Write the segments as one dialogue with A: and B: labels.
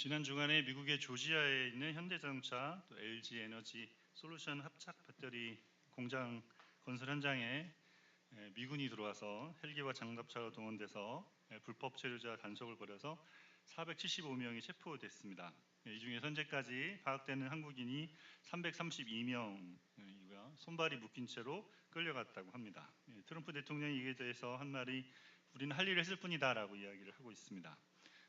A: 지난 주간에 미국의 조지아에 있는 현대자동차 또 LG 에너지 솔루션 합작 배터리 공장 건설 현장에 미군이 들어와서 헬기와 장갑차가 동원돼서 불법 체류자 단속을 벌여서 475명이 체포됐습니다. 이 중에 현재까지 파악되는 한국인이 332명이고요. 손발이 묶인 채로 끌려갔다고 합니다. 트럼프 대통령이 이에 대해서 한 말이 우리는 할 일을 했을 뿐이다라고 이야기를 하고 있습니다.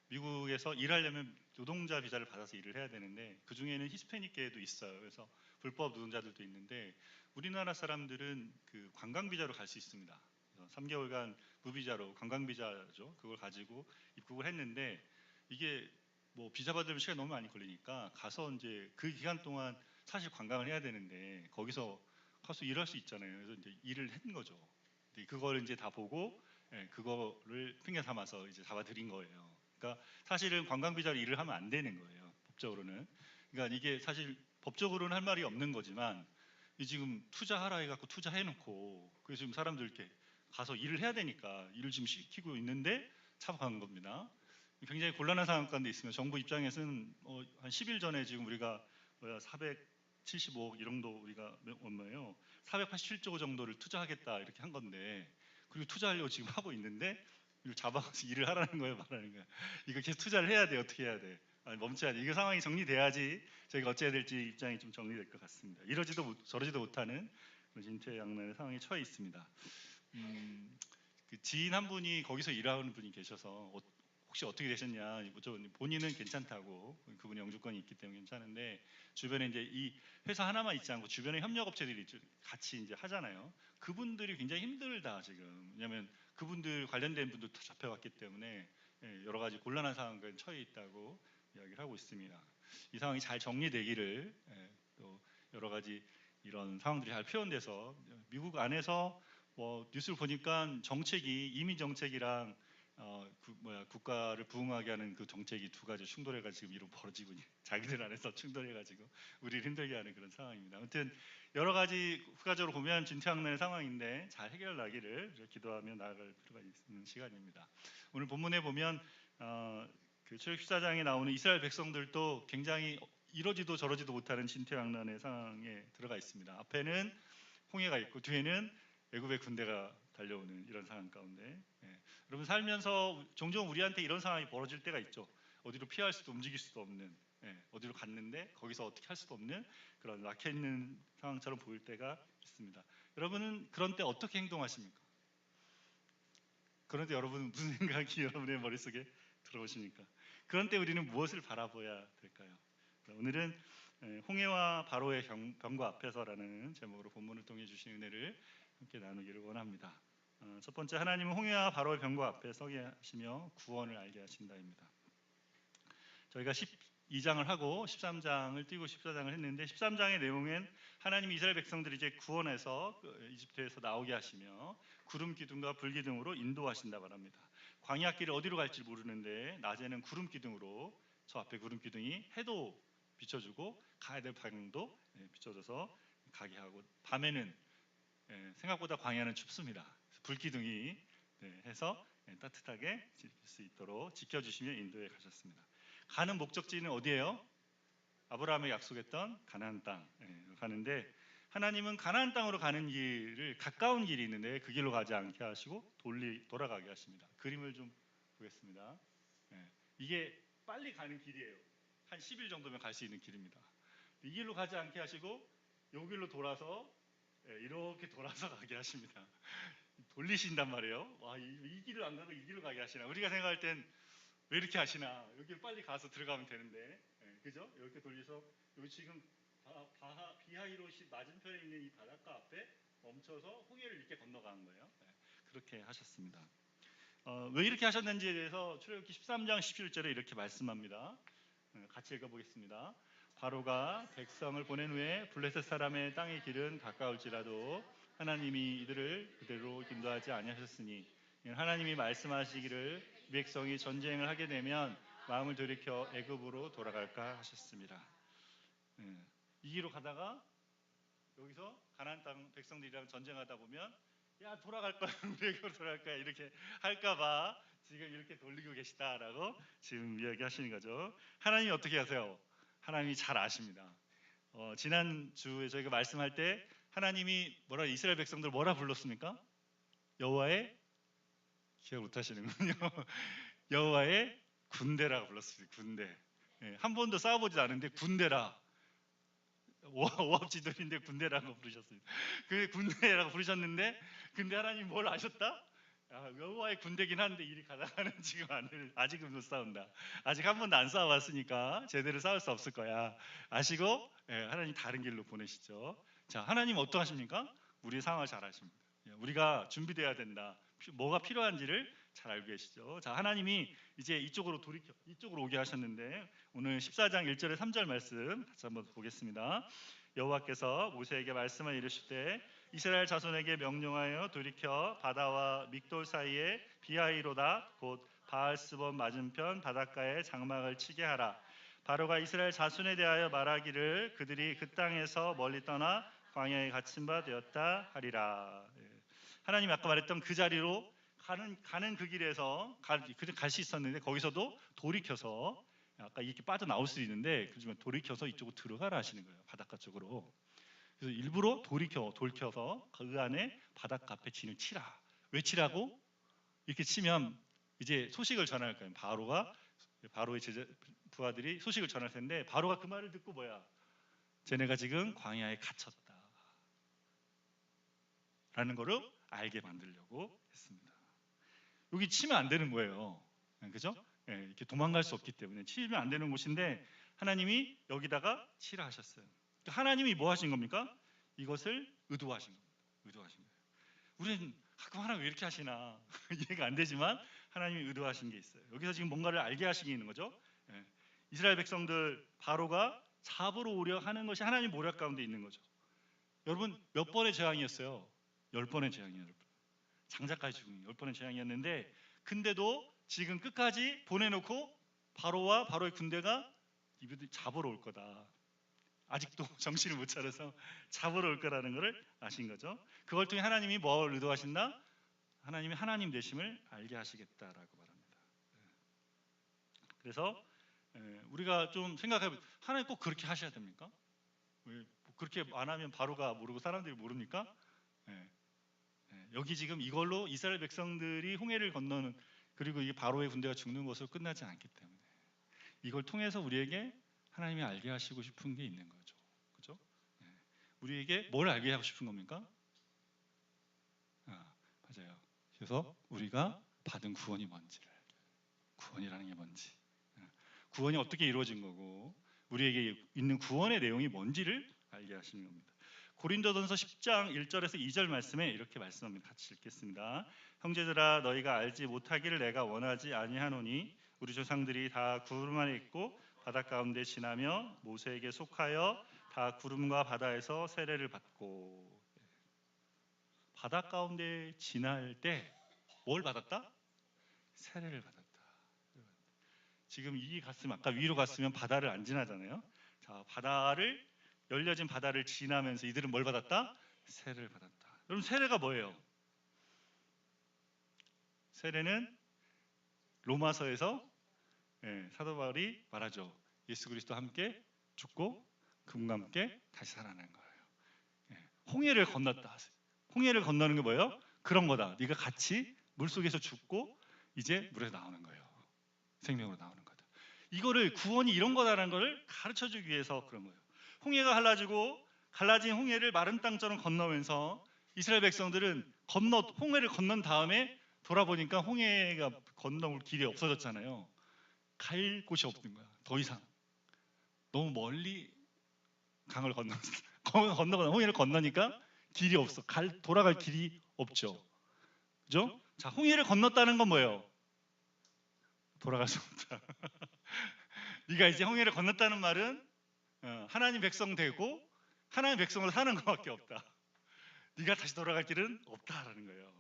A: 미국에서 일하려면 노동자 비자를 받아서 일을 해야 되는데 그 중에는 히스패닉계도 있어요. 그래서 불법 노동자들도 있는데 우리나라 사람들은 그 관광 비자로 갈 수 있습니다. 3개월간 무비자로 관광 비자죠. 그걸 가지고 입국을 했는데 이게 뭐 비자 받으면 시간이 너무 많이 걸리니까 가서 이제 그 기간 동안 사실 관광을 해야 되는데 거기서 가서 일할 수 있잖아요. 그래서 이제 일을 한 거죠. 그걸 이제 다 보고 그거를 핑계 삼아서 이제 잡아들인 거예요. 그러니까 사실은 관광 비자로 일을 하면 안 되는 거예요. 법적으로는. 그러니까 이게 사실 법적으로는 할 말이 없는 거지만 지금 투자하라 해갖고 투자해놓고 그래서 지금 사람들 이렇게 가서 일을 해야 되니까 일을 지금 시키고 있는데 잡아간 겁니다. 굉장히 곤란한 상황 가운데 있으면 정부 입장에서는 한 10일 전에 지금 우리가 475억 이 정도 우리가 얼마예요? 487조 정도를 투자하겠다 이렇게 한 건데 그리고 투자하려고 지금 하고 있는데 이걸 잡아가서 일을 하라는 거예요, 말하는 거예요. 이거 계속 투자를 해야 돼, 어떻게 해야 돼? 아니, 멈춰야 돼. 이거 상황이 정리돼야지 저희가 어찌해야 될지 입장이 좀 정리될 것 같습니다. 이러지도 저러지도 못하는 진퇴양난의 상황에 처해 있습니다. 그 지인 한 분이 거기서 일하는 분이 계셔서 혹시 어떻게 되셨냐 여쭤봤는데 본인은 괜찮다고, 그분이 영주권이 있기 때문에 괜찮은데 주변에 이제 이 회사 하나만 있지 않고 주변에 협력업체들이 같이 이제 하잖아요. 그분들이 굉장히 힘들다 지금. 왜냐하면 그분들 관련된 분도 다 잡혀갔기 때문에 여러 가지 곤란한 상황에 처해 있다고 이야기를 하고 있습니다. 이 상황이 잘 정리되기를, 또 여러 가지 이런 상황들이 잘 표현돼서 미국 안에서 뭐 뉴스를 보니까 정책이 이민 정책이랑 국가를 부흥하게 하는 그 정책이 두 가지 충돌해가지고 지금 이런 벌어지고 자기들 안에서 충돌해가지고 우리를 힘들게 하는 그런 상황입니다. 아무튼 여러 가지 후가적으로 보면 진퇴양난의 상황인데 잘 해결나기를 기도하며 나아갈 필요가 있는 시간입니다. 오늘 본문에 보면 그 출애굽 14장에 나오는 이스라엘 백성들도 굉장히 이러지도 저러지도 못하는 진퇴양난의 상황에 들어가 있습니다. 앞에는 홍해가 있고 뒤에는 애굽의 군대가 달려오는 이런 상황 가운데, 여러분 살면서 종종 우리한테 이런 상황이 벌어질 때가 있죠. 어디로 피할 수도 움직일 수도 없는, 어디로 갔는데 거기서 어떻게 할 수도 없는 그런 막혀있는 상황처럼 보일 때가 있습니다. 여러분은 그런 때 어떻게 행동하십니까? 그런데 여러분은 무슨 생각이 여러분의 머릿속에 들어오십니까? 그런 때 우리는 무엇을 바라봐야 될까요? 오늘은 홍해와 바로의 병거 앞에서라는 제목으로 본문을 통해 주신 은혜를 함께 나누기를 원합니다. 첫 번째, 하나님은 홍해와 바로의 병거 앞에 서게 하시며 구원을 알게 하신다입니다. 저희가 12장을 하고 13장을 띄고 14장을 했는데 13장의 내용은 하나님이 이스라엘 백성들을 이제 구원해서 이집트에서 나오게 하시며 구름 기둥과 불 기둥으로 인도하신다 말합니다. 광야길을 어디로 갈지 모르는데 낮에는 구름 기둥으로, 저 앞에 구름 기둥이 해도 비춰주고 가야 될 방향도 비춰줘서 가게 하고, 밤에는 생각보다 광야는 춥습니다. 불 기둥이 해서 따뜻하게 지킬 수 있도록 지켜주시며 인도해 가셨습니다. 가는 목적지는 어디예요? 아브라함이 약속했던 가나안 땅 가는데, 하나님은 가나안 땅으로 가는 길을 가까운 길이 있는데 그 길로 가지 않게 하시고 돌아가게 하십니다. 그림을 좀 보겠습니다. 이게 빨리 가는 길이에요. 한 10일 정도면 갈 수 있는 길입니다. 이 길로 가지 않게 하시고 이 길로 돌아서 이렇게 돌아서 가게 하십니다. 돌리신단 말이에요. 와, 이 길을 안 가고 이 길로 가게 하시나. 우리가 생각할 땐 왜 이렇게 하시나, 여기 빨리 가서 들어가면 되는데, 그죠? 이렇게 돌려서 여기 지금 비하이로시 맞은편에 있는 이 바닷가 앞에 멈춰서 홍해를 이렇게 건너가는 거예요. 그렇게 하셨습니다. 왜 이렇게 하셨는지에 대해서 출애굽기 13장 17절에 이렇게 말씀합니다. 같이 읽어보겠습니다. 바로가 백성을 보낸 후에 블레셋 사람의 땅의 길은 가까울지라도 하나님이 이들을 그대로 인도하지 아니하셨으니, 하나님이 말씀하시기를 이 백성이 전쟁을 하게 되면 마음을 돌이켜 애굽으로 돌아갈까 하셨습니다. 이 길로 가다가 여기서 가나안 땅 백성들이랑 전쟁하다 보면 야 돌아갈 거야, 우리 애굽으로 돌아갈 거야 이렇게 할까봐 지금 이렇게 돌리고 계시다라고 지금 이야기하시는 거죠. 하나님이 어떻게 하세요? 하나님이 잘 아십니다. 지난 주에 저희가 말씀할 때 하나님이 이스라엘 백성들 뭐라 불렀습니까? 여호와의 기억 못하시는군요. 여호와의 군대라고 불렀습니다. 군대. 한 번도 싸워보지도 않은데 군대라. 오합지졸인데 군대라고 부르셨습니다. 그 군대라고 부르셨는데, 근데 하나님 뭘 아셨다? 여호와의 군대긴 한데 이리 가다가는 지금 아직은 못 싸운다. 아직 한 번도 안 싸워봤으니까 제대로 싸울 수 없을 거야. 아시고 하나님 다른 길로 보내시죠. 자, 하나님 어떠하십니까? 우리의 상황을 잘 아십니다. 우리가 준비돼야 된다. 뭐가 필요한지를 잘 알고 계시죠. 자, 하나님이 이제 이쪽으로 오게 하셨는데 오늘 14장 1절에 3절 말씀 같이 한번 보겠습니다. 여호와께서 모세에게 말씀을 이르실 때 이스라엘 자손에게 명령하여 돌이켜 바다와 믹돌 사이에 비하이로다 곧 바알스본 맞은편 바닷가에 장막을 치게 하라. 바로가 이스라엘 자손에 대하여 말하기를 그들이 그 땅에서 멀리 떠나 광야에 갇힌 바 되었다 하리라. 하나님 아까 말했던 그 자리로 가는 그 길에서 갈 수 있었는데 거기서도 돌이켜서 아까 이렇게 빠져나올 수 있는데 그중에 돌이켜서 이쪽으로 들어가라 하시는 거예요. 바닷가 쪽으로. 그래서 일부러 돌켜서 그 안에 바닷가 앞에 진을 치라. 왜 치라고? 이렇게 치면 이제 소식을 전할 거예요. 바로의 부하들이 소식을 전할 텐데 바로가 그 말을 듣고 쟤네가 지금 광야에 갇혔다 라는 거를 알게 만들려고 했습니다. 여기 치면 안 되는 거예요. 그죠? 이렇게 도망갈 수 없기 때문에 치면 안 되는 곳인데 하나님이 여기다가 치라 하셨어요. 하나님이 뭐 하신 겁니까? 이것을 의도하신 겁니다. 의도하신 거예요. 우리는 그럼 하나님 왜 이렇게 하시나 이해가 안 되지만 하나님이 의도하신 게 있어요. 여기서 지금 뭔가를 알게 하시게 있는 거죠. 이스라엘 백성들 바로가 잡으러 오려 하는 것이 하나님 모략 가운데 있는 거죠. 여러분 몇 번의 재앙이었어요? 10번의 재앙이에요. 여러분. 장자까지 죽은 10번의 재앙이었는데 근데도 지금 끝까지 보내놓고 바로와 바로의 군대가 이들이 잡으러 올 거다. 아직도 정신을 못 차려서 잡으러 올 거라는 것을 아신 거죠. 그걸 통해 하나님이 뭘 의도하신다? 하나님이 하나님 되심을 알게 하시겠다라고 말합니다. 그래서 우리가 좀 생각해보면 하나님 꼭 그렇게 하셔야 됩니까? 왜 그렇게 안 하면 바로가 모르고 사람들이 모릅니까? 여기 지금 이걸로 이스라엘 백성들이 홍해를 건너는 그리고 이 바로의 군대가 죽는 것으로 끝나지 않기 때문에 이걸 통해서 우리에게 하나님이 알게 하시고 싶은 게 있는 거죠. 그죠? 우리에게 뭘 알게 하고 싶은 겁니까? 맞아요. 그래서 우리가 받은 구원이 뭔지를 구원이라는 게 뭔지 구원이 어떻게 이루어진 거고 우리에게 있는 구원의 내용이 뭔지를 알게 하시는 겁니다. 고린도전서 10장 1절에서 2절 말씀에 이렇게 말씀합니다. 같이 읽겠습니다. 형제들아 너희가 알지 못하기를 내가 원하지 아니하노니 우리 조상들이 다 구름 안에 있고 바다 가운데 지나며 모세에게 속하여 다 구름과 바다에서 세례를 받고 바다 가운데 지날 때 뭘 받았다? 세례를 받았다. 지금 이 갔으면 아까 위로 갔으면 바다를 안 지나잖아요. 자, 열려진 바다를 지나면서 이들은 뭘 받았다? 세례를 받았다. 여러분 세례가 뭐예요? 세례는 로마서에서 사도 바울이 말하죠. 예수 그리스도와 함께 죽고 그분과 함께 다시 살아난 거예요. 홍해를 건넜다. 홍해를 건너는 게 뭐예요? 그런 거다. 네가 같이 물속에서 죽고 이제 물에서 나오는 거예요. 생명으로 나오는 거다. 이거를 구원이 이런 거다라는 걸 가르쳐주기 위해서 그런 거예요. 홍해가 갈라진 홍해를 마른 땅처럼 건너면서 이스라엘 백성들은 홍해를 건넌 다음에 돌아보니까 홍해가 건너올 길이 없어졌잖아요. 갈 곳이 없는 거야. 더 이상 너무 멀리 강을 건너거나 홍해를 건너니까 길이 없어. 돌아갈 길이 없죠. 그죠? 자, 홍해를 건넜다는 건 뭐예요? 돌아갈 수 없다. 네가 이제 홍해를 건넜다는 말은 하나님 백성 되고 하나님 백성으로 사는 것밖에 없다. 네가 다시 돌아갈 길은 없다라는 거예요.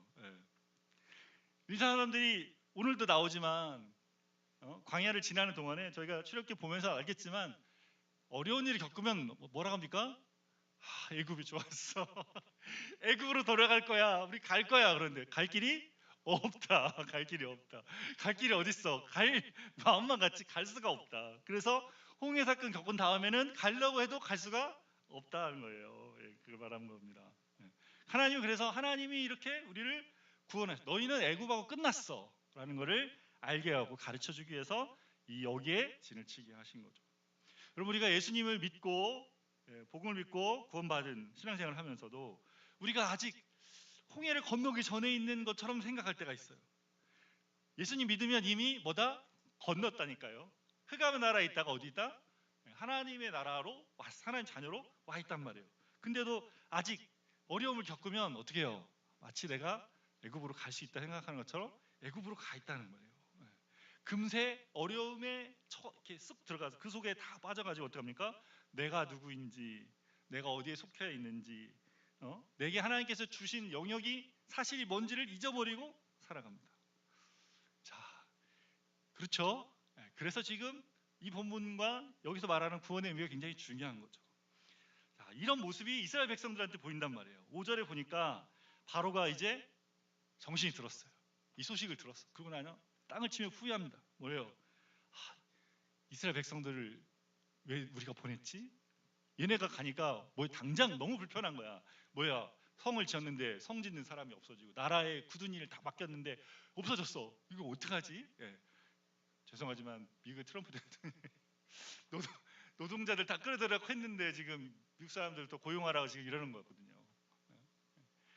A: 이 사람들이 오늘도 나오지만 광야를 지나는 동안에 저희가 출애굽기 보면서 알겠지만 어려운 일을 겪으면 뭐라고 합니까? 애굽이 좋았어. 애굽으로 돌아갈 거야. 우리 갈 거야. 그런데 갈 길이 없다. 갈 길이 없다. 갈 길이 어딨어? 갈 마음만 같이 갈 수가 없다. 그래서 홍해 사건 겪은 다음에는 가려고 해도 갈 수가 없다는 거예요. 예, 그걸 말한 겁니다. 예. 하나님 그래서 하나님이 이렇게 우리를 구원하셨어. 너희는 애굽하고 끝났어라는 것을 알게 하고 가르쳐 주기 위해서 이 여기에 진을 치게 하신 거죠. 여러분 우리가 예수님을 믿고 복음을 믿고 구원받은 신앙생활을 하면서도 우리가 아직 홍해를 건너기 전에 있는 것처럼 생각할 때가 있어요. 예수님 믿으면 이미 뭐다? 건넜다니까요. 흑암의 나라에 있다가 어디 있다? 하나님의 나라로 하나님 자녀로 와 있단 말이에요. 근데도 아직 어려움을 겪으면 어떻게 해요? 마치 내가 애굽으로 갈 수 있다 생각하는 것처럼 애굽으로 가 있다는 거예요. 금세 어려움에 이렇게 쓱 들어가서 그 속에 다 빠져가지고 어떡합니까? 내가 누구인지, 내가 어디에 속해 있는지, 내게 하나님께서 주신 영역이 사실이 뭔지를 잊어버리고 살아갑니다. 자, 그렇죠? 그래서 지금 이 본문과 여기서 말하는 구원의 의미가 굉장히 중요한 거죠. 자, 이런 모습이 이스라엘 백성들한테 보인단 말이에요. 5절에 보니까 바로가 이제 정신이 들었어요. 이 소식을 들었어. 그러고 나면 땅을 치며 후회합니다. 뭐예요? 이스라엘 백성들을 왜 우리가 보냈지? 얘네가 가니까 뭐 당장 너무 불편한 거야. 뭐야? 성을 지었는데 성 짓는 사람이 없어지고 나라에 굳은 일을 다 맡겼는데 없어졌어. 이거 어떡하지? 예. 죄송하지만 미국 트럼프 대통령이 노동자들 다 끌어들여고 했는데 지금 미국 사람들 또 고용하라고 지금 이러는 거거든요.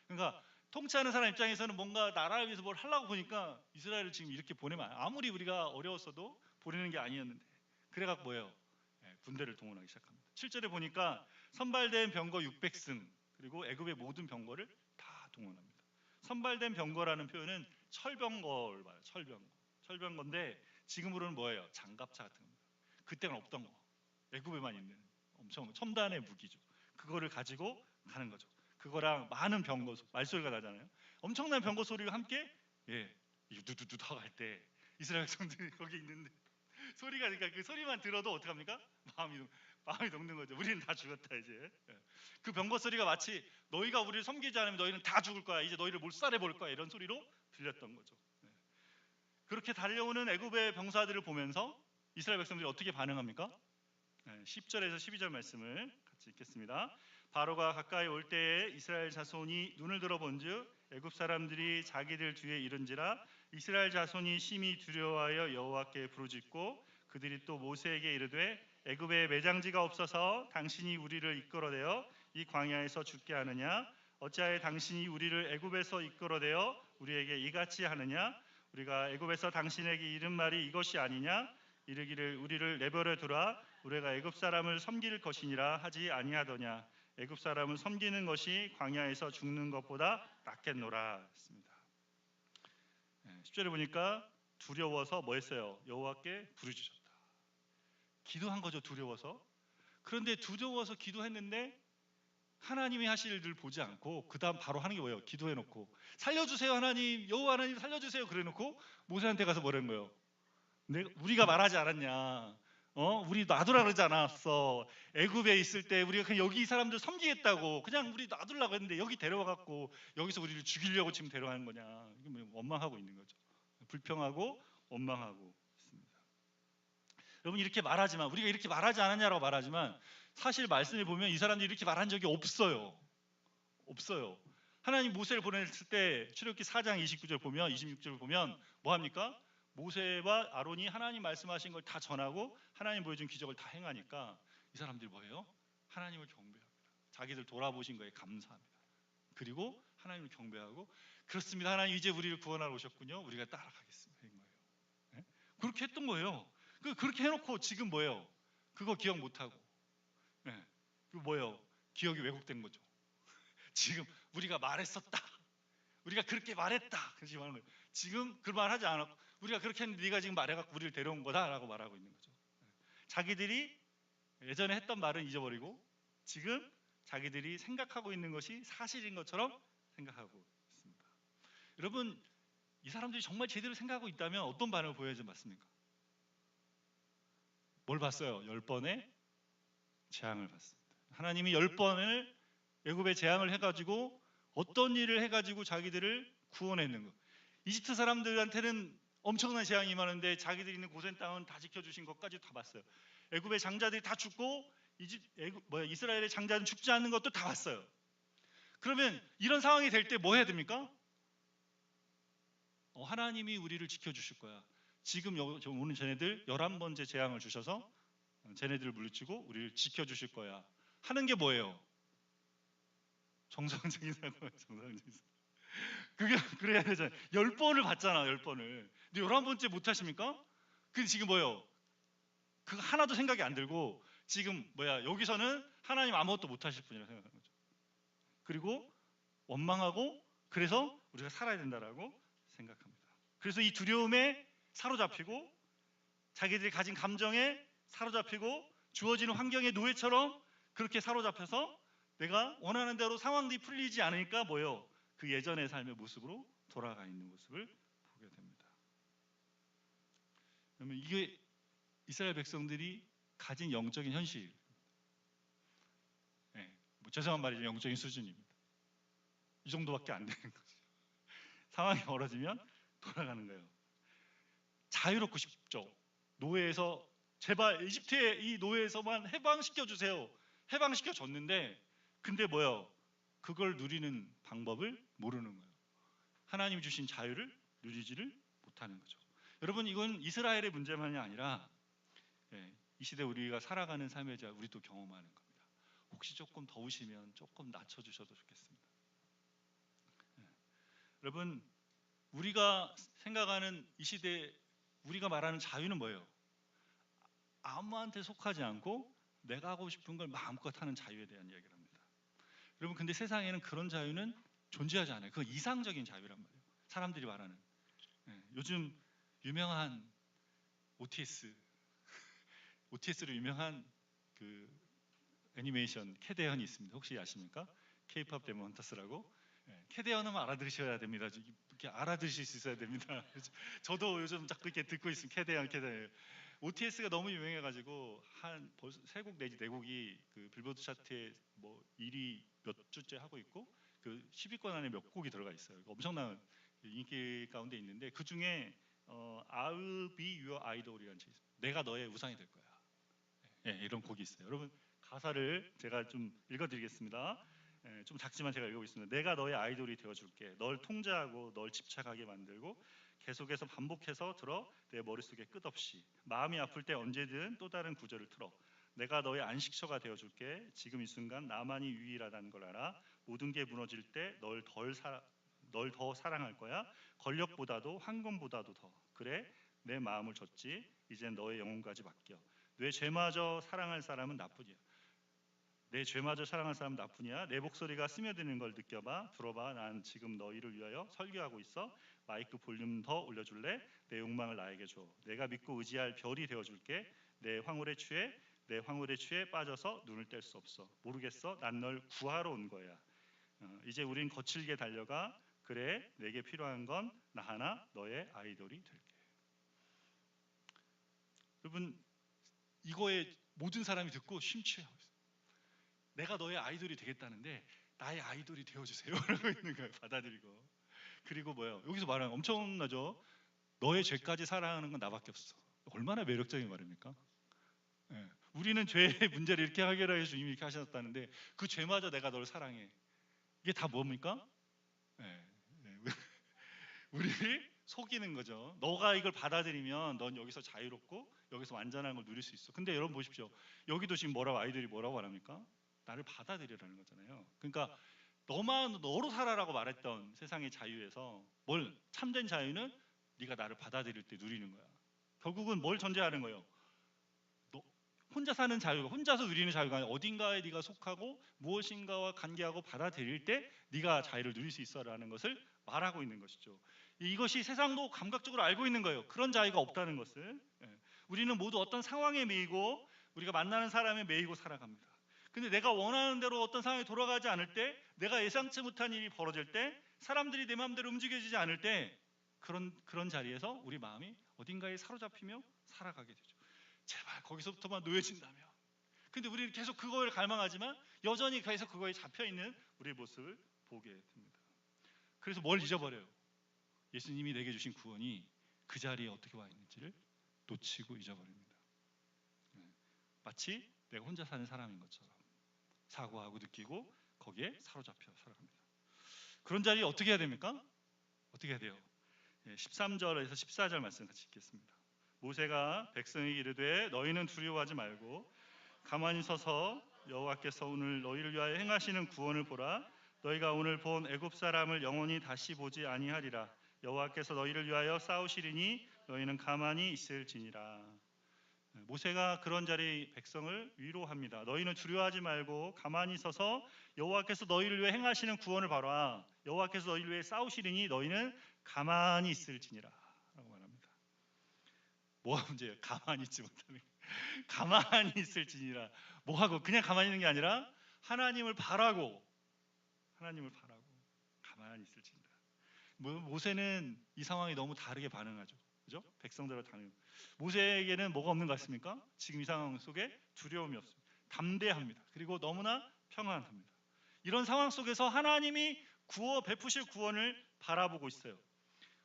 A: 그러니까 통치하는 사람 입장에서는 뭔가 나라를 위해서 뭘 하려고 보니까 이스라엘을 지금 이렇게 보내면 아무리 우리가 어려웠어도 보내는 게 아니었는데 그래갖고 뭐예요? 군대를 동원하기 시작합니다. 7절에 보니까 선발된 병거 600승 그리고 애굽의 모든 병거를 다 동원합니다. 선발된 병거라는 표현은 철병거를 말해요. 철병거인데 지금으로는 뭐예요? 장갑차 같은 겁니다. 그때는 없던 거. 애굽에만 있는 엄청 첨단의 무기죠. 그거를 가지고 가는 거죠. 그거랑 많은 병거 말소리가 나잖아요. 엄청난 병거 소리와 함께 두두두 하고 할 때 이스라엘 백성들이 거기 있는데 소리가 그러니까 그 소리만 들어도 어떡합니까? 마음이 녹는 거죠. 우리는 다 죽었다 이제. 그 병거 소리가 마치 너희가 우리를 섬기지 않으면 너희는 다 죽을 거야. 이제 너희를 몰살해 볼 거야. 이런 소리로 들렸던 거죠. 그렇게 달려오는 애굽의 병사들을 보면서 이스라엘 백성들이 어떻게 반응합니까? 10절에서 12절 말씀을 같이 읽겠습니다. 바로가 가까이 올 때에 이스라엘 자손이 눈을 들어본즉 애굽 사람들이 자기들 뒤에 이른지라 이스라엘 자손이 심히 두려워하여 여호와께 부르짖고 그들이 또 모세에게 이르되 애굽에 매장지가 없어서 당신이 우리를 이끌어내어 이 광야에서 죽게 하느냐 어찌하여 당신이 우리를 애굽에서 이끌어내어 우리에게 이같이 하느냐 우리가 애굽에서 당신에게 이른 말이 이것이 아니냐 이르기를 우리를 내버려 두라 우리가 애굽 사람을 섬길 것이니라 하지 아니하더냐 애굽 사람을 섬기는 것이 광야에서 죽는 것보다 낫겠노라 했습니다. 10절에 보니까 두려워서 뭐 했어요? 여호와께 부르짖었다. 기도한 거죠. 두려워서. 그런데 두려워서 기도했는데 하나님이 하실 일을 보지 않고 그 다음 바로 하는 게 뭐예요? 기도해놓고 살려주세요 하나님 여호와 하나님 살려주세요 그래놓고 모세한테 가서 뭐라는 거예요? 우리가 말하지 않았냐? 우리 놔두라 그러지 않았어. 애굽에 있을 때 우리가 그냥 여기 이 사람들 섬기겠다고 그냥 우리 놔두려고 했는데 여기 데려와갖고 여기서 우리를 죽이려고 지금 데려가는 거냐? 이게 뭐 원망하고 있는 거죠. 불평하고 원망하고 있습니다. 여러분 이렇게 말하지만 우리가 이렇게 말하지 않았냐라고 말하지만 사실 말씀에 보면 이 사람들이 이렇게 말한 적이 없어요. 없어요. 하나님 모세를 보냈을 때 출애굽기 4장 29절 보면 26절 보면 뭐 합니까? 모세와 아론이 하나님 말씀하신 걸 다 전하고 하나님 보여준 기적을 다 행하니까 이 사람들이 뭐예요? 하나님을 경배합니다. 자기들 돌아보신 거에 감사합니다. 그리고 하나님을 경배하고 그렇습니다. 하나님 이제 우리를 구원하러 오셨군요. 우리가 따라가겠습니다. 이런 거예요. 네? 그렇게 했던 거예요. 그렇게 해놓고 지금 뭐예요? 그거 기억 못하고 네. 그 뭐예요? 기억이 왜곡된 거죠. 지금 우리가 말했었다. 우리가 그렇게 말했다. 그렇게 말하는 거예요. 지금 그 말 하지 않았고 우리가 그렇게 했는데 네가 지금 말해갖고 우리를 데려온 거다라고 말하고 있는 거죠. 자기들이 예전에 했던 말은 잊어버리고 지금 자기들이 생각하고 있는 것이 사실인 것처럼 생각하고 있습니다. 여러분 이 사람들이 정말 제대로 생각하고 있다면 어떤 반응을 보여야지 맞습니까? 뭘 봤어요? 10번의 재앙을 봤습니다. 하나님이 10번을 애굽에 재앙을 해가지고 어떤 일을 해가지고 자기들을 구원했는 것. 이집트 사람들한테는 엄청난 재앙이 임하는데 자기들이 있는 고센 땅은 다 지켜주신 것까지 다 봤어요. 애굽의 장자들이 다 죽고 이스라엘의 장자는 죽지 않는 것도 다 봤어요. 그러면 이런 상황이 될 때 뭐 해야 됩니까? 하나님이 우리를 지켜주실 거야. 지금 오늘 쟤네들 11번째 재앙을 주셔서 쟤네들을 물리치고 우리를 지켜주실 거야 하는 게 뭐예요? 정상적인 사고예요. 정상적인 사고. 그게 그래야 되잖아요. 10번을 봤잖아. 10번을. 근데 11번째 못 하십니까? 근데 지금 뭐예요? 그 하나도 생각이 안 들고 지금 여기서는 하나님 아무것도 못 하실 분이라고 생각하는 거죠. 그리고 원망하고 그래서 우리가 살아야 된다라고 생각합니다. 그래서 이 두려움에 사로잡히고 자기들이 가진 감정에 사로잡히고 주어지는 환경의 노예처럼 그렇게 사로잡혀서 내가 원하는 대로 상황들이 풀리지 않으니까 그 예전의 삶의 모습으로 돌아가 있는 모습을 보게 됩니다. 그러면 이게 이스라엘 백성들이 가진 영적인 현실, 죄송한 말이죠. 영적인 수준입니다. 이 정도밖에 안 되는 거죠. 상황이 벌어지면 돌아가는 거예요. 자유롭고 싶죠. 노예에서 제발 이집트의 이 노예에서만 해방시켜 주세요. 해방시켜 줬는데 근데 그걸 누리는 방법을 모르는 거예요. 하나님이 주신 자유를 누리지를 못하는 거죠. 여러분, 이건 이스라엘의 문제만이 아니라 이 시대 우리가 살아가는 삶의 자유 우리도 경험하는 겁니다. 혹시 조금 더우시면 조금 낮춰주셔도 좋겠습니다. 여러분, 우리가 생각하는 이 시대 우리가 말하는 자유는 뭐예요? 아무한테 속하지 않고 내가 하고 싶은 걸 마음껏 하는 자유에 대한 이야기를 합니다. 여러분, 근데 세상에는 그런 자유는 존재하지 않아요. 그건 이상적인 자유란 말이에요. 사람들이 말하는. 요즘 유명한 OTS로 유명한 그 애니메이션 캐데언이 있습니다. 혹시 아십니까? K-pop 데몬 헌터스라고. 캐데언은 알아들으셔야 됩니다. 이렇게 알아들으실 수 있어야 됩니다. 저도 요즘 자꾸 이렇게 듣고 있습니다. 캐데언. OTS가 너무 유명해가지고 한 벌써 3곡 내지 4곡이 그 빌보드 차트에 1위 몇 주째 하고 있고 그 10위권 안에 몇 곡이 들어가 있어요. 엄청난 인기 가운데 있는데 그 중에 I'll be your idol이라는 곡이 있습니다. 내가 너의 우상이 될 거야. 이런 곡이 있어요. 여러분, 가사를 제가 좀 읽어드리겠습니다. 좀 작지만 제가 읽어보겠습니다. 내가 너의 아이돌이 되어줄게. 널 통제하고 널 집착하게 만들고 계속해서 반복해서 들어 내 머릿속에 끝없이 마음이 아플 때 언제든 또 다른 구절을 틀어. 내가 너의 안식처가 되어줄게. 지금 이 순간 나만이 유일하다는 걸 알아. 모든 게 무너질 때 널 더 사랑할 거야. 권력보다도 황금보다도 더. 그래, 내 마음을 줬지. 이젠 너의 영혼까지 맡겨. 내 죄마저 사랑할 사람은 나뿐이야. 내 죄마저 사랑할 사람은 나뿐이야. 내 목소리가 스며드는 걸 느껴봐. 들어봐. 난 지금 너희를 위하여 설교하고 있어. 마이크 볼륨 더 올려줄래? 내 욕망을 나에게 줘. 내가 믿고 의지할 별이 되어줄게. 내 황홀에 취해 빠져서 눈을 뗄 수 없어. 모르겠어. 난 널 구하러 온 거야. 이제 우린 거칠게 달려가. 그래, 내게 필요한 건 나 하나 너의 아이돌이 될게. 여러분, 이거에 모든 사람이 듣고 심취하고 있어요. 내가 너의 아이돌이 되겠다는데 나의 아이돌이 되어주세요. 라고 있는 거예요. 받아들이고. 그리고 여기서 말하는 엄청나죠. 너의 죄까지 사랑하는 건 나밖에 없어. 얼마나 매력적인 말입니까? 우리는 죄의 문제를 이렇게 해결해 주님이 이렇게 하셨다는데 그 죄마저 내가 널 사랑해. 이게 다 뭡니까? 우리를 속이는 거죠. 너가 이걸 받아들이면 넌 여기서 자유롭고 여기서 완전한 걸 누릴 수 있어. 근데 여러분 보십시오. 여기도 지금 아이들이 뭐라고 말합니까? 나를 받아들이라는 거잖아요. 그러니까 너로 살아라고 말했던 세상의 자유에서 참된 자유는 네가 나를 받아들일 때 누리는 거야. 결국은 뭘 전제하는 거예요? 너 혼자 사는 자유가, 혼자서 누리는 자유가 아니라 어딘가에 네가 속하고 무엇인가와 관계하고 받아들일 때 네가 자유를 누릴 수 있어라는 것을 말하고 있는 것이죠. 이것이 세상도 감각적으로 알고 있는 거예요. 그런 자유가 없다는 것을. 우리는 모두 어떤 상황에 매이고 우리가 만나는 사람에 매이고 살아갑니다. 근데 내가 원하는 대로 어떤 상황이 돌아가지 않을 때, 내가 예상치 못한 일이 벌어질 때, 사람들이 내 마음대로 움직여지지 않을 때 그런 자리에서 우리 마음이 어딘가에 사로잡히며 살아가게 되죠. 제발 거기서부터만 놓여진다면. 근데 우리는 계속 그걸 갈망하지만 여전히 계속 그거에 잡혀있는 우리의 모습을 보게 됩니다. 그래서 뭘 잊어버려요?
B: 예수님이 내게 주신 구원이 그 자리에 어떻게 와 있는지를 놓치고 잊어버립니다. 마치 내가 혼자 사는 사람인 것처럼 사고하고 느끼고 거기에 사로잡혀 살아갑니다. 그런 자리에 어떻게 해야 됩니까? 어떻게 해야 돼요? 13절에서 14절 말씀 같이 읽겠습니다. 모세가 백성에게 이르되 너희는 두려워하지 말고 가만히 서서 여호와께서 오늘 너희를 위하여 행하시는 구원을 보라. 너희가 오늘 본 애굽 사람을 영원히 다시 보지 아니하리라. 여호와께서 너희를 위하여 싸우시리니 너희는 가만히 있을지니라. 모세가 그런 자리 백성을 위로합니다. 너희는 두려워하지 말고 가만히 서서 여호와께서 너희를 위해 행하시는 구원을 봐라. 여호와께서 너희를 위해 싸우시리니 너희는 가만히 있을지니라 라고 말합니다. 뭐가 문제예요? 가만히 있지 못하는 가만히 있을지니라. 뭐하고 그냥 가만히 있는 게 아니라 하나님을 바라고 가만히 있을지니라. 모세는 이 상황이 너무 다르게 반응하죠. 그죠? 백성들과 다른. 모세에게는 뭐가 없는 것 같습니까? 지금 이 상황 속에 두려움이 없습니다. 담대합니다. 그리고 너무나 평안합니다. 이런 상황 속에서 하나님이 베푸실 구원을 바라보고 있어요.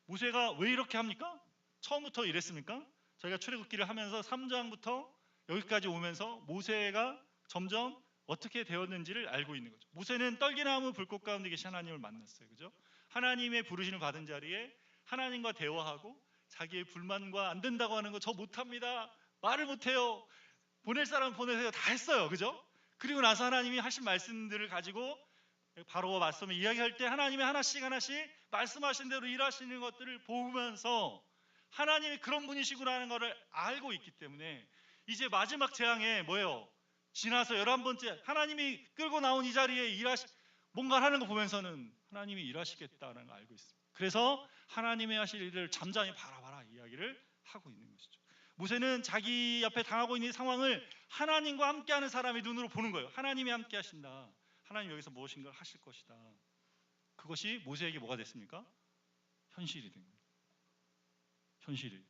B: 모세가 왜 이렇게 합니까? 처음부터 이랬습니까? 저희가 출애굽기를 하면서 3장부터 여기까지 오면서 모세가 점점 어떻게 되었는지를 알고 있는 거죠. 모세는 떨기나무 불꽃 가운데 계신 하나님을 만났어요. 그죠? 하나님의 부르심을 받은 자리에 하나님과 대화하고 자기의 불만과 안 된다고 하는 거 저 못합니다. 말을 못해요. 보낼 사람 보내세요. 다 했어요. 그죠? 그리고 나서 하나님이 하신 말씀들을 가지고 바로와 맞서며 이야기할 때 하나님이 하나씩 말씀하신 대로 일하시는 것들을 보면서 하나님이 그런 분이시구나 하는 것을 알고 있기 때문에 이제 마지막 재앙에 뭐예요? 지나서 11번째 하나님이 끌고 나온 이 자리에 뭔가를 하는 거 보면서는 하나님이 일하시겠다는 걸 알고 있습니다. 그래서 하나님의 하실 일을 잠잠히 바라봐라 이야기를 하고 있는 것이죠. 모세는 자기 앞에 당하고 있는 상황을 하나님과 함께하는 사람의 눈으로 보는 거예요. 하나님이 함께 하신다. 하나님 여기서 무엇인가를 하실 것이다. 그것이 모세에게 뭐가 됐습니까? 현실이 된 겁니다. 현실이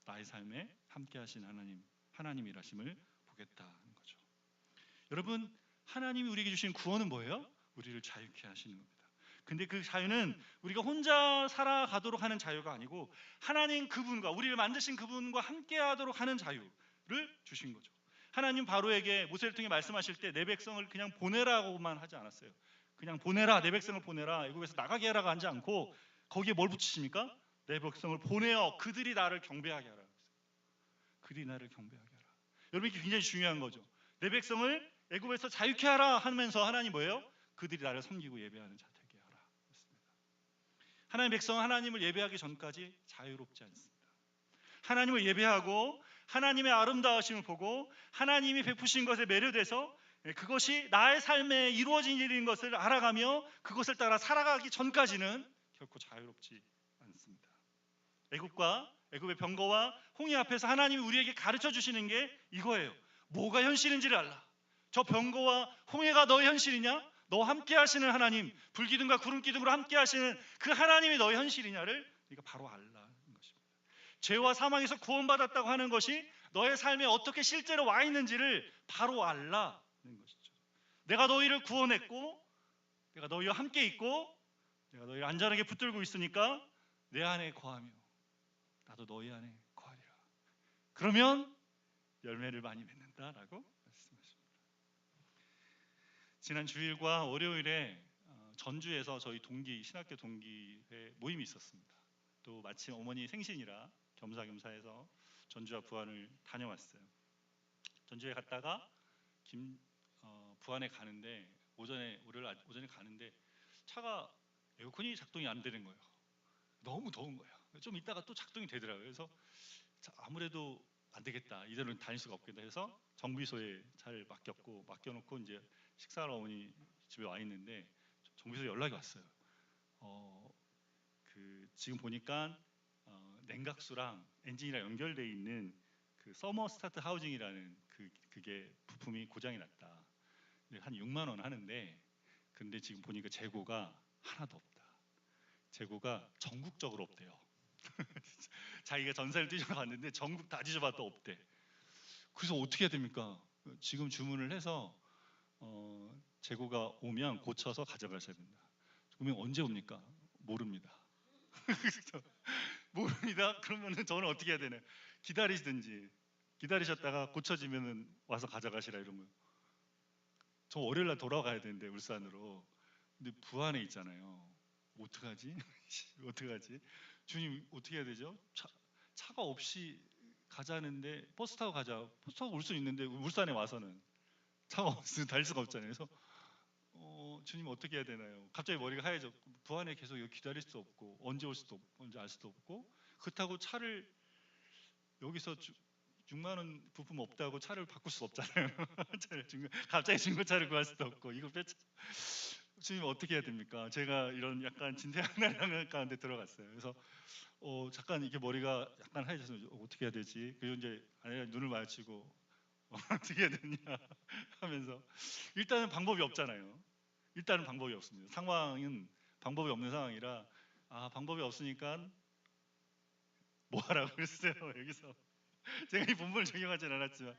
B: 나의 삶에 함께 하신 하나님 일하심을 보겠다는 거죠. 여러분, 하나님이 우리에게 주신 구원은 뭐예요? 우리를 자유케 하시는 겁니다. 근데 그 자유는 우리가 혼자 살아가도록 하는 자유가 아니고 하나님 그분과 우리를 만드신 그분과 함께 하도록 하는 자유를 주신 거죠. 하나님 바로에게 모세를 통해 말씀하실 때 내 백성을 그냥 보내라고만 하지 않았어요. 그냥 보내라, 내 백성을 보내라, 애굽에서 나가게 하라고 하지 않고 거기에 뭘 붙이십니까? 내 백성을 보내어 그들이 나를 경배하게 하라. 그들이 나를 경배하게 하라. 여러분, 이게 굉장히 중요한 거죠. 내 백성을 애굽에서 자유케 하라 하면서 하나님 뭐예요? 그들이 나를 섬기고 예배하는 자 되게 하라. 그렇습니다. 하나님 백성은 하나님을 예배하기 전까지 자유롭지 않습니다. 하나님을 예배하고 하나님의 아름다우심을 보고 하나님이 베푸신 것에 매료돼서 그것이 나의 삶에 이루어진 일인 것을 알아가며 그것을 따라 살아가기 전까지는 결코 자유롭지 않습니다. 애굽의 병거와 홍해 앞에서 하나님이 우리에게 가르쳐 주시는 게 이거예요. 뭐가 현실인지를 알라. 저 병거와 홍해가 너의 현실이냐? 너와 함께 하시는 하나님, 불기둥과 구름기둥으로 함께 하시는 그 하나님이 너의 현실이냐를 네가 바로 알라는 것입니다. 죄와 사망에서 구원받았다고 하는 것이 너의 삶에 어떻게 실제로 와 있는지를 바로 알라는 것이죠. 내가 너희를 구원했고 내가 너희와 함께 있고 내가 너희를 안전하게 붙들고 있으니까 내 안에 거하며 나도 너희 안에 거하리라. 그러면 열매를 많이 맺는다라고 말씀하십니다. 지난 주일과 월요일에 전주에서 저희 신학교 동기회 모임이 있었습니다. 또 마침 어머니 생신이라 겸사겸사해서 전주와 부안을 다녀왔어요. 전주에 갔다가 부안에 가는데 오전에 가는데 차가 에어컨이 작동이 안 되는 거예요. 너무 더운 거예요. 좀 있다가 또 작동이 되더라고요. 그래서 아무래도 안 되겠다. 이대로는 다닐 수가 없겠다 해서 정비소에 차를 맡겨놓고 이제 식사를 어머니 집에 와 있는데 정비소에 연락이 왔어요. 지금 보니까 냉각수랑 엔진이랑 연결되어 있는 그 서머 스타트 하우징이라는 그게 부품이 고장이 났다. 한 6만 원 하는데 근데 지금 보니까 재고가 하나도 없다. 재고가 전국적으로 없대요. 자기가 전사를 뒤져봤는데 전국 다 뒤져봐도 없대. 그래서 어떻게 해야 됩니까? 지금 주문을 해서 재고가 오면 고쳐서 가져가셔야 된다. 그러면 언제 옵니까? 모릅니다. 모릅니다. 그러면은 저는 어떻게 해야 되나요? 기다리시든지 기다리셨다가 고쳐지면은 와서 가져가시라 이런 거요. 저 월요일 날 돌아가야 되는데 울산으로. 근데 부안에 있잖아요. 어떡하지? 어떡하지? 주님 어떻게 해야 되죠? 차가 없이 가자는데 버스 타고 가자. 버스 타고 올 수 있는데 울산에 와서는 차가 없으면 달 수가 없잖아요. 그래서 주님 어떻게 해야 되나요? 갑자기 머리가 하얘져. 부안에 계속 여기 기다릴 수도 없고 언제 올 수도 없고 언제 알 수도 없고 그렇다고 차를 여기서 6만 원 부품 없다고 차를 바꿀 수 없잖아요. 갑자기 중고차를 구할 수도 없고 이거 주님 어떻게 해야 됩니까? 제가 이런 약간 진퇴양난 가운데 들어갔어요. 그래서 잠깐 이게 머리가 약간 하얘져서 어떻게 해야 되지? 그리고 이제 아내가 눈을 마주치고 어떻게 해야 되냐 하면서 일단은 방법이 없잖아요. 일단은 방법이 없습니다. 상황은 방법이 없는 상황이라 방법이 없으니까 뭐 하라고 그랬어요. 여기서 제가 이 본문을 적용하진 않았지만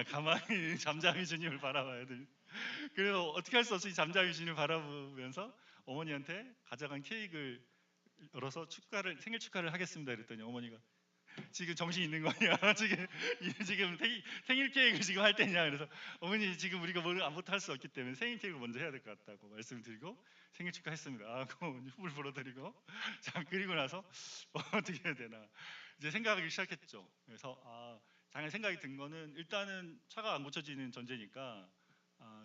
B: 가만히 잠잠히 주님을 바라봐야 돼. 그래서 어떻게 할 수 없이 잠잠히 주님을 바라보면서 어머니한테 가져간 케이크를 열어서 생일 축하를 하겠습니다. 그랬더니 어머니가 지금 정신 있는 거냐? 지금 생일 케이크 지금 할 때냐? 그래서 어머니 지금 우리가 뭘 아무것도 할 수 없기 때문에 생일 케이크를 먼저 해야 될 것 같다고 말씀을 드리고 생일 축하했습니다. 그럼 훌 불어드리고 자 그리고 나서 어떻게 해야 되나 이제 생각하기 시작했죠. 그래서 당연히 생각이 든 거는 일단은 차가 안 고쳐지는 전제니까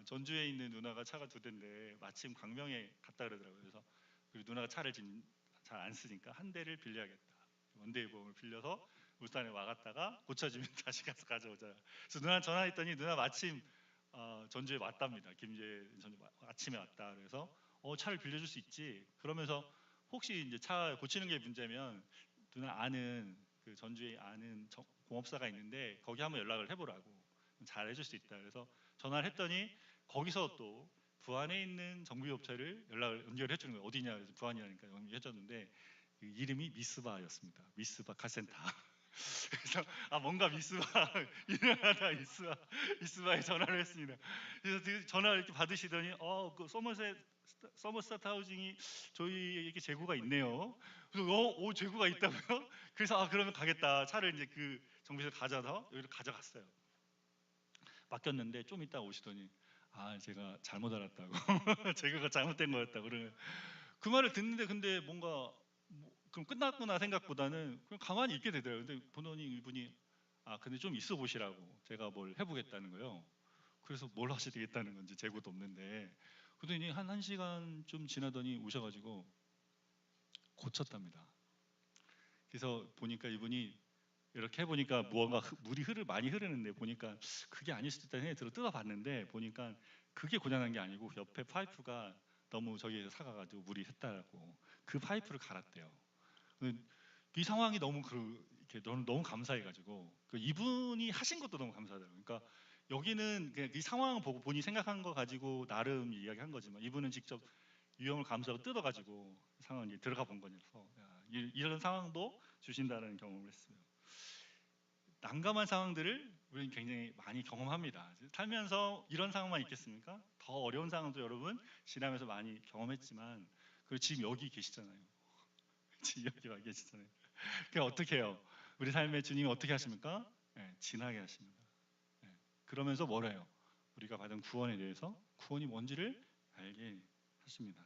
B: 전주에 있는 누나가 차가 2대인데 마침 광명에 갔다 그러더라고요. 그래서 그리고 누나가 차를 잘 안 쓰니까 한 대를 빌려야겠다. 원데이 보험을 빌려서 울산에 와갔다가 고쳐지면 다시 가서 가져오자. 그래서 누나 전화했더니 누나 마침 전주에 왔답니다. 김제 전주 아침에 왔다. 그래서 차를 빌려줄 수 있지. 그러면서 혹시 이제 차 고치는 게 문제면 누나 아는 그 전주에 아는 공업사가 있는데 거기 한번 연락을 해보라고 잘 해줄 수 있다. 그래서 전화를 했더니 거기서 또 부안에 있는 정비업체를 연결해 주는 거예요. 어디냐 그래서 부안이라니까 연결해줬는데 그 이름이 미스바였습니다. 미스바 카센터. 그래서 뭔가 미스바 유명하다 미스바에 전화를 했습니다. 그래서 그 전화를 이렇게 받으시더니 그 서머셋 하우징이 저희에게 재고가 있네요. 그래서 재고가 있다고요? 그래서 그러면 가겠다. 차를 이제 그 정비소에 가져서 여기를 가져갔어요. 맡겼는데 좀 이따 오시더니 제가 잘못 알았다고 제가 잘못된 거였다고 그러는 그 말을 듣는데 근데 뭔가 그럼 끝났구나 생각보다는 그냥 가만히 있게 되더라고요. 근데 보더니 이분이 근데 좀 있어 보시라고 제가 뭘 해보겠다는 거예요. 그래서 뭘 하시겠다는 건지 재고도 없는데 그러더니 한 1시간 좀 지나더니 오셔가지고 고쳤답니다. 그래서 보니까 이분이 이렇게 해보니까 무언가 물이 많이 흐르는데 보니까 그게 아닐 수도 있다는 생각이 들어 뜯어봤는데 보니까 그게 고장난 게 아니고 옆에 파이프가 너무 저기에서 사가가지고 물이 샜다고 그 파이프를 갈았대요. 이 상황이 이렇게 너무 감사해가지고 이분이 하신 것도 너무 감사하더라고요. 그러니까 여기는 그냥 이 상황을 보고 본인이 생각한 거 가지고 나름 이야기한 거지만 이분은 직접 위험을 감수하고 뜯어가지고 상황에 들어가 본 거라서 이런 상황도 주신다는 경험을 했어요. 난감한 상황들을 우리는 굉장히 많이 경험합니다. 살면서 이런 상황만 있겠습니까? 더 어려운 상황도 여러분 지나면서 많이 경험했지만 그리고 지금 여기 계시잖아요. 지금 여기 와 계시잖아요. 그럼 어떻게 해요? 우리 삶의 주님이 어떻게 하십니까? 지나게 하십니다. 그러면서 뭐래요? 우리가 받은 구원에 대해서 구원이 뭔지를 알게 하십니다.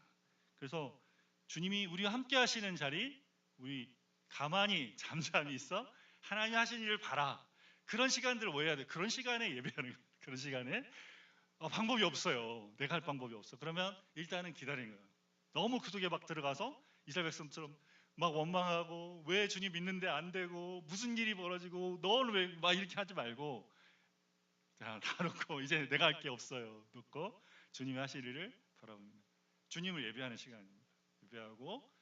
B: 그래서 주님이 우리와 함께 하시는 자리 우리 가만히 잠잠히 있어 하나님 하신 일을 봐라. 그런 시간들을 뭐 해야 돼? 그런 시간에 예배하는 거예요. 그런 시간에 방법이 없어요. 내가 할 방법이 없어. 그러면 일단은 기다리는 거예요. 너무 그 속에 막 들어가서 이스라엘 백성처럼 막 원망하고 왜 주님 믿는데 안 되고 무슨 일이 벌어지고 너는 왜 막 이렇게 하지 말고 다 놓고 이제 내가 할 게 없어요. 놓고 주님이 하실 일을 바라봅니다. 주님을 예배하는 시간입니다. 예배하고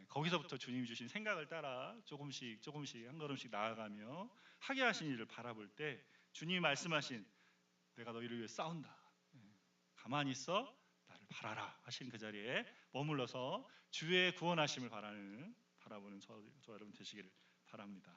B: 거기서부터 주님이 주신 생각을 따라 조금씩 한 걸음씩 나아가며 하게 하신 일을 바라볼 때 주님이 말씀하신 내가 너희를 위해 싸운다. 가만히 있어 나를 바라라 하신 그 자리에 머물러서 주의 구원하심을 바라보는 저 여러분 되시기를 바랍니다.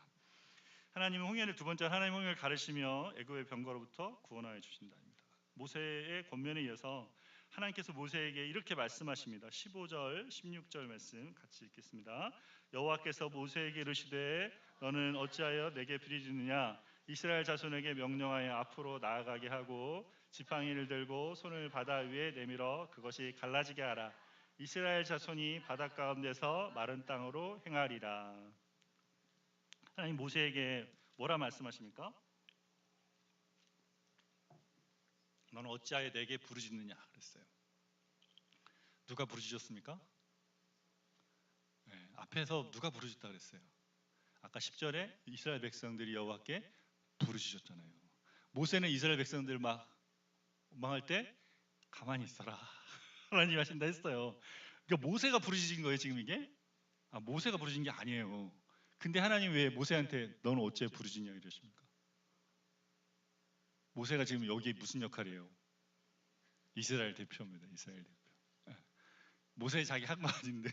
B: 하나님은 홍해를 두 번째 하나님 홍해를 가르시며 애굽의 병거로부터 구원하여 주신다입니다. 모세의 권면에 이어서 하나님께서 모세에게 이렇게 말씀하십니다. 15절, 16절 말씀 같이 읽겠습니다.
A: 여호와께서 모세에게 이르시되 너는 어찌하여 내게 부르짖느냐 이스라엘 자손에게 명령하여 앞으로 나아가게 하고 지팡이를 들고 손을 바다 위에 내밀어 그것이 갈라지게 하라. 이스라엘 자손이 바다 가운데서 마른 땅으로 행하리라. 하나님 모세에게 뭐라 말씀하십니까? 너는 어찌하여 내게 부르짖느냐 그랬어요. 누가 부르짖었습니까? 네, 앞에서 누가 부르짖다 그랬어요? 아까 10절에 이스라엘 백성들이 여호와께 부르짖었잖아요. 모세는 이스라엘 백성들 막 원망할 때 가만히 있어라 하나님 하신다 했어요. 그러니까 모세가 부르짖은 거예요 지금 이게? 모세가 부르짖은 게 아니에요. 근데 하나님 왜 모세한테 너는 어째 부르짖냐 이러십니까? 모세가 지금 여기에 무슨 역할이에요? 이스라엘 대표입니다. 이스라엘 대표. 모세 자기 한 거 아닌데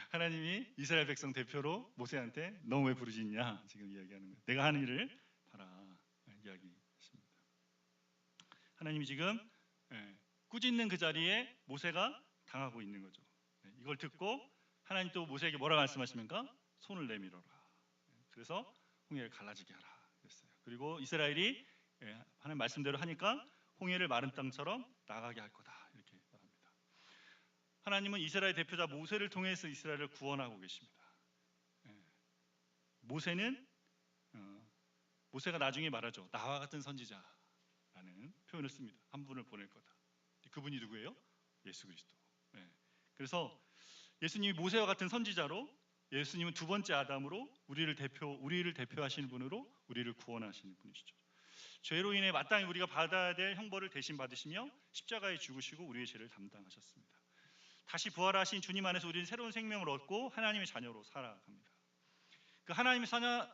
A: 하나님이 이스라엘 백성 대표로 모세한테 너 왜 부르짖냐 지금 이야기하는 거예요. 내가 하는 일을 봐라 이야기했습니다. 하나님이 지금 꾸짖는 그 자리에 모세가 당하고 있는 거죠. 이걸 듣고 하나님 또 모세에게 뭐라 말씀하십니까? 손을 내밀어라. 그래서 홍해를 갈라지게 하라 그랬어요. 그리고 이스라엘이 하나님 말씀대로 하니까 홍해를 마른 땅처럼 나가게 할 거다 이렇게 말합니다. 하나님은 이스라엘 대표자 모세를 통해서 이스라엘을 구원하고 계십니다. 모세가 나중에 말하죠. 나와 같은 선지자라는 표현을 씁니다. 한 분을 보낼 거다. 그분이 누구예요? 예수 그리스도. 그래서 예수님이 모세와 같은 선지자로 예수님은 두 번째 아담으로 우리를 대표하시는 분으로 우리를 구원하시는 분이시죠. 죄로 인해 마땅히 우리가 받아야 될 형벌을 대신 받으시며 십자가에 죽으시고 우리의 죄를 담당하셨습니다. 다시 부활하신 주님 안에서 우리는 새로운 생명을 얻고 하나님의 자녀로 살아갑니다. 그 하나님의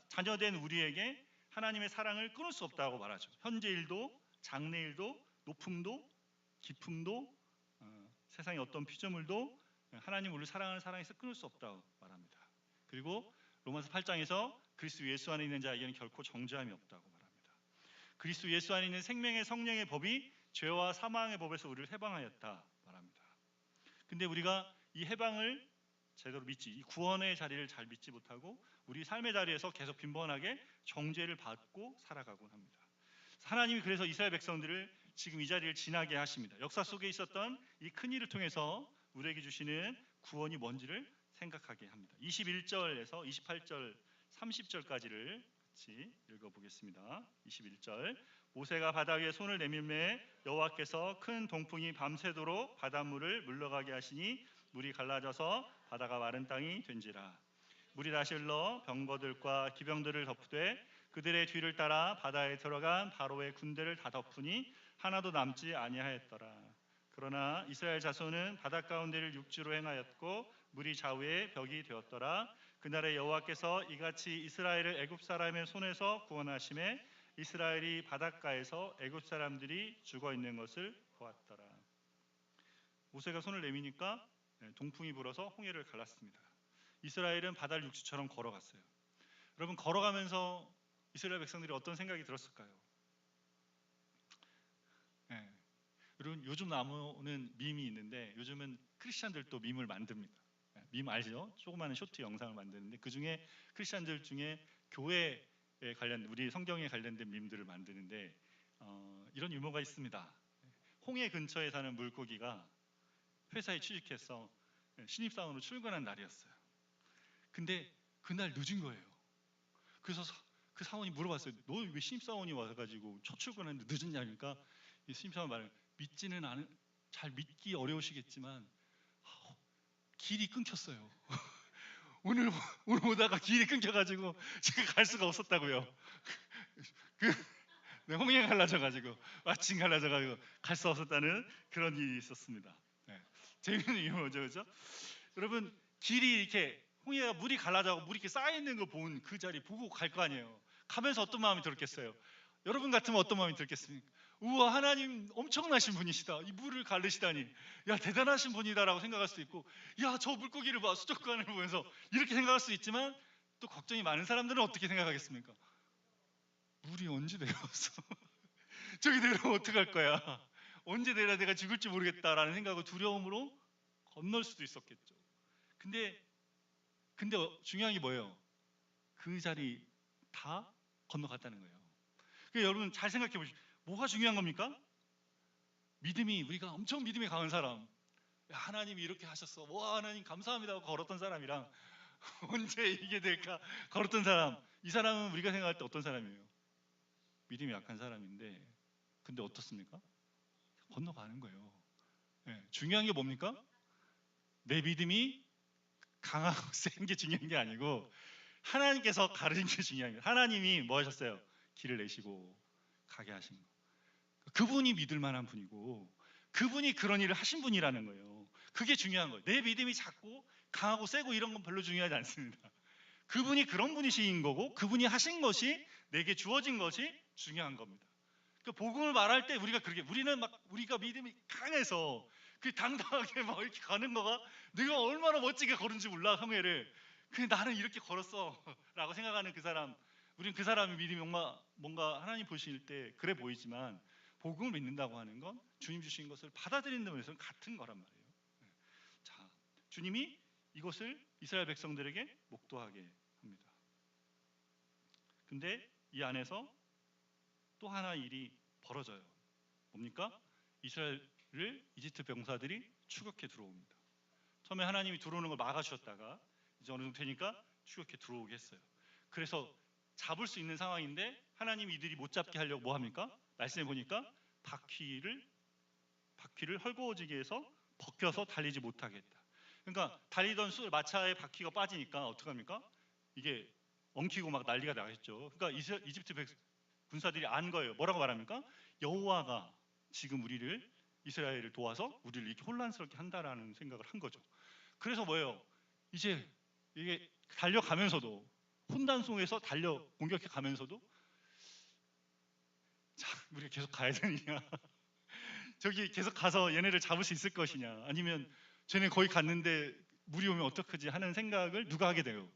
A: 자녀된 우리에게 하나님의 사랑을 끊을 수 없다고 말하죠. 현재 일도 장래 일도 높음도 깊음도 세상의 어떤 피조물도 하나님 우리를 사랑하는 사랑에서 끊을 수 없다고 말합니다. 그리고 로마서 8장에서 그리스도 예수 안에 있는 자에게는 결코 정죄함이 없다고 말합니다. 그리스도 예수 안에 있는 생명의 성령의 법이 죄와 사망의 법에서 우리를 해방하였다 말합니다. 근데 우리가 이 해방을 제대로 이 구원의 자리를 잘 믿지 못하고 우리 삶의 자리에서 계속 빈번하게 정죄를 받고 살아가곤 합니다. 하나님이 그래서 이스라엘 백성들을 지금 이 자리를 지나게 하십니다. 역사 속에 있었던 이 큰 일을 통해서 우리에게 주시는 구원이 뭔지를 생각하게 합니다. 21절에서 28절, 30절까지를 같이 읽어보겠습니다. 21절 모세가 바다 위에 손을 내밀매 여호와께서 큰 동풍이 밤새도록 바닷물을 물러가게 하시니 물이 갈라져서 바다가 마른 땅이 된지라. 물이 다시 흘러 병거들과 기병들을 덮으되 그들의 뒤를 따라 바다에 들어간 바로의 군대를 다 덮으니 하나도 남지 아니하였더라. 그러나 이스라엘 자손은 바다 가운데를 육지로 행하였고 물이 좌우에 벽이 되었더라. 그날에 여호와께서 이같이 이스라엘을 애굽 사람의 손에서 구원하심에 이스라엘이 바닷가에서 애굽 사람들이 죽어 있는 것을 보았더라. 모세가 손을 내미니까 동풍이 불어서 홍해를 갈랐습니다. 이스라엘은 바다를 육지처럼 걸어갔어요. 여러분 걸어가면서 이스라엘 백성들이 어떤 생각이 들었을까요? 여러분 요즘 나오는 밈이 있는데 요즘은 크리스찬들도 밈을 만듭니다. 밈 알죠? 조그마한 쇼트 영상을 만드는데 그 중에 크리스찬들 중에 교회에 관련 우리 성경에 관련된 밈들을 만드는데 이런 유머가 있습니다. 홍해 근처에 사는 물고기가 회사에 취직해서 신입사원으로 출근한 날이었어요. 근데 그날 늦은 거예요. 그래서 그 사원이 물어봤어요. 너 왜 신입사원이 와가지고 첫 출근했는데 늦었냐니까 이 신입사원 말을 믿지는 않은 잘 믿기 어려우시겠지만 길이 끊겼어요. 오늘 오다가 길이 끊겨가지고 제가 갈 수가 없었다고요. 홍해 갈라져가지고 마침 갈라져가지고 갈 수 없었다는 그런 일이 있었습니다. 재밌는 유머죠, 그렇죠? 여러분 길이 이렇게 홍해가 물이 갈라져고 물이 이렇게 쌓여 있는 거 본 그 자리 보고 갈 거 아니에요. 가면서 어떤 마음이 들었겠어요? 여러분 같으면 어떤 마음이 들겠습니까? 우와 하나님 엄청나신 분이시다. 이 물을 가르시다니 야 대단하신 분이다라고 생각할 수도 있고 야 저 물고기를 봐 수족관을 보면서 이렇게 생각할 수 있지만 또 걱정이 많은 사람들은 어떻게 생각하겠습니까? 물이 언제 내려왔어? 저기 내려오면 어떡할 거야? 언제 내려 내가 죽을지 모르겠다라는 생각과 두려움으로 건널 수도 있었겠죠. 근데
B: 근데 중요한 게 뭐예요? 그 자리 다 건너갔다는 거예요. 그러니까 여러분 잘 생각해 보시죠. 뭐가 중요한 겁니까? 믿음이, 우리가 엄청 믿음이 강한 사람, 야, 하나님이 이렇게 하셨어, 와 하나님 감사합니다 하고 걸었던 사람이랑 언제 이게 될까 걸었던 사람, 이 사람은 우리가 생각할 때 어떤 사람이에요? 믿음이 약한 사람인데, 근데 어떻습니까? 건너가는 거예요. 예, 중요한 게 뭡니까? 내 믿음이 강하고 센 게 중요한 게 아니고 하나님께서 가르친 게 중요한 거예요. 하나님이 뭐 하셨어요? 길을 내시고 가게 하신 거. 그분이 믿을 만한 분이고 그분이 그런 일을 하신 분이라는 거예요. 그게 중요한 거예요. 내 믿음이 작고 강하고 세고 이런 건 별로 중요하지 않습니다. 그분이 그런 분이신 거고 그분이 하신 것이, 내게 주어진 것이 중요한 겁니다. 그 복음을 말할 때 우리가 그렇게, 우리는 막 우리가 믿음이 강해서 그 당당하게 막 이렇게 가는 거가, 내가 얼마나 멋지게 걸은지 몰라 성회를. 그 나는 이렇게 걸었어라고 생각하는 그 사람, 우리는 그 사람의 믿음이 뭔가 하나님 보실 때 그래 보이지만, 복음을 믿는다고 하는 건 주님 주신 것을 받아들이는 데에서는 같은 거란 말이에요. 자, 주님이 이것을 이스라엘 백성들에게 목도하게 합니다. 근데 이 안에서 또 하나 일이 벌어져요. 뭡니까? 이스라엘을 이집트 병사들이 추격해 들어옵니다. 처음에 하나님이 들어오는 걸 막아주셨다가 이제 어느 정도 되니까 추격해 들어오게 했어요. 그래서 잡을 수 있는 상황인데 하나님이 이들이 못 잡게 하려고 뭐 합니까? 말씀해 보니까 바퀴를 헐거워지게 해서 벗겨서 달리지 못하게 했다. 그러니까 달리던 마차의 바퀴가 빠지니까 어떡합니까? 이게 엉키고 막 난리가 나겠죠. 그러니까 이집트 군사들이 안 거예요. 뭐라고 말합니까? 여호와가 지금 이스라엘을 도와서 우리를 이렇게 혼란스럽게 한다라는 생각을 한 거죠. 그래서 뭐예요? 이제 이게 달려가면서도, 혼란 속에서 공격해 가면서도, 자, 우리가 계속 가야 되느냐, 저기 계속 가서 얘네를 잡을 수 있을 것이냐, 아니면 쟤네 거의 갔는데 물이 오면 어떡하지 하는 생각을 누가 하게 돼요?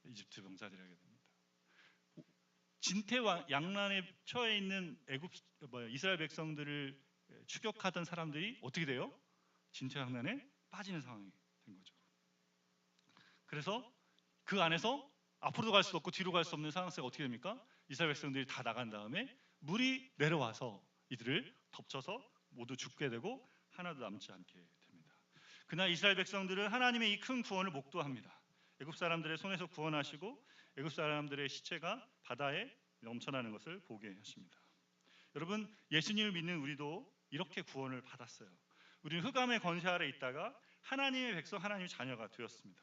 B: 이집트 병사들이 하게 됩니다. 진퇴양난에 처해 있는 이스라엘 백성들을 추격하던 사람들이 어떻게 돼요? 진퇴양난에 빠지는 상황이 된 거죠. 그래서 그 안에서 앞으로도 갈 수 없고 뒤로 갈 수 없는 상황 속에 어떻게 됩니까? 이스라엘 백성들이 다 나간 다음에 물이 내려와서 이들을 덮쳐서 모두 죽게 되고 하나도 남지 않게 됩니다. 그날 이스라엘 백성들은 하나님의 이 큰 구원을 목도합니다. 애굽 사람들의 손에서 구원하시고 애굽 사람들의 시체가 바다에 넘쳐나는 것을 보게 하십니다. 여러분, 예수님을 믿는 우리도 이렇게 구원을 받았어요. 우리는 흑암의 권세 아래 있다가 하나님의 백성, 하나님의 자녀가 되었습니다.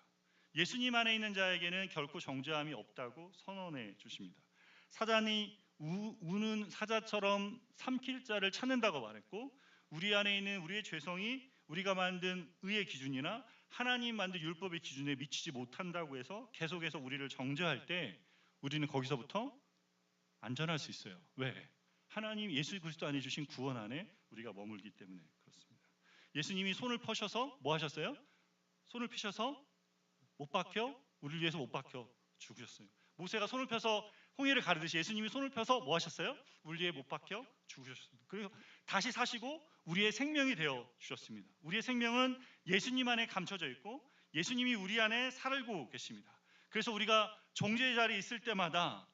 B: 예수님 안에 있는 자에게는 결코 정죄함이 없다고 선언해 주십니다. 사단이 우는 사자처럼 삼킬 자를 찾는다고 말했고, 우리 안에 있는 우리의 죄성이 우리가 만든 의의 기준이나 하나님 만든 율법의 기준에 미치지 못한다고 해서 계속해서 우리를 정죄할 때 우리는 거기서부터 안전할 수 있어요. 왜? 하나님 예수 그리스도 안에 주신 구원 안에 우리가 머물기 때문에 그렇습니다. 예수님이 손을 펴셔서 뭐 하셨어요? 손을 펴셔서 못 박혀, 우리를 위해서 못 박혀 죽으셨어요. 모세가 손을 펴서 홍해를 가르듯이 예수님이 손을 펴서 뭐 하셨어요? 우리 위에 못 박혀 죽으셨습니다. 그리고 다시 사시고 우리의 생명이 되어 주셨습니다. 우리의 생명은 예수님 안에 감춰져 있고 예수님이 우리 안에 살고 계십니다. 그래서 우리가 정죄의 자리에 있을 때마다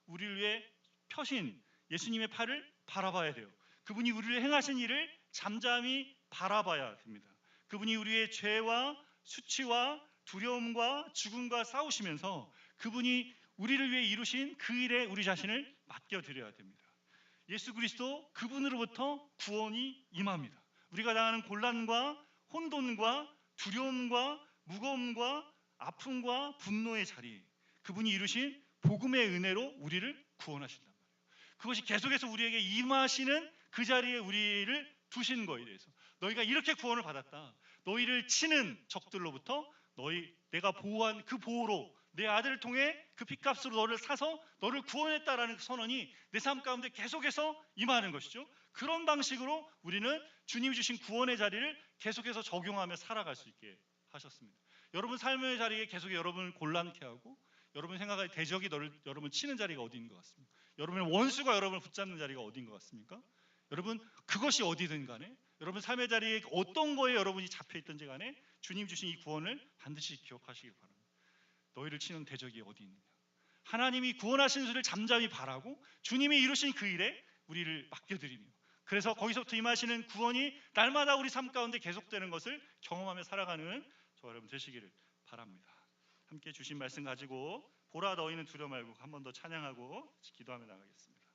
B: 우리를 위해 펴신 예수님의 팔을 바라봐야 돼요. 그분이 우리를 행하신 일을 잠잠히 바라봐야 됩니다. 그분이 우리의 죄와 수치와 두려움과 죽음과 싸우시면서 그분이 우리를 위해 이루신 그 일에 우리 자신을 맡겨드려야 됩니다. 예수 그리스도, 그분으로부터 구원이 임합니다. 우리가 당하는 곤란과 혼돈과 두려움과 무거움과 아픔과 분노의 자리, 그분이 이루신 복음의 은혜로 우리를 구원하신단 말이에요. 그것이 계속해서 우리에게 임하시는 그 자리에 우리를 두신 거에 대해서, 너희가 이렇게 구원을 받았다, 너희를 치는 적들로부터 내가 보호한 그 보호로 내 아들을 통해 그 핏값으로 너를 사서 너를 구원했다라는 그 선언이 내 삶 가운데 계속해서 임하는 것이죠. 그런 방식으로 우리는 주님이 주신 구원의 자리를 계속해서 적용하며 살아갈 수 있게 하셨습니다. 여러분 삶의 자리에 계속 여러분을 곤란케 하고 여러분 생각할 대적이 여러분 치는 자리가 어디인 것 같습니까? 여러분의 원수가 여러분을 붙잡는 자리가 어디인 것 같습니까? 여러분 그것이 어디든 간에 여러분 삶의 자리에 어떤 거에 여러분이 잡혀있든지 간에 주님 주신 이 구원을 반드시 기억하시길 바랍니다. 너희를 치는 대적이 어디 있느냐. 하나님이 구원하신 수를 잠잠히 바라고 주님이 이루신 그 일에 우리를 맡겨드리며, 그래서 거기서부터 임하시는 구원이 날마다 우리 삶 가운데 계속되는 것을 경험하며 살아가는 저와 여러분 되시기를 바랍니다. 함께 주신 말씀 가지고 보라 너희는 두려워 말고 한 번 더 찬양하고 기도하며 나가겠습니다.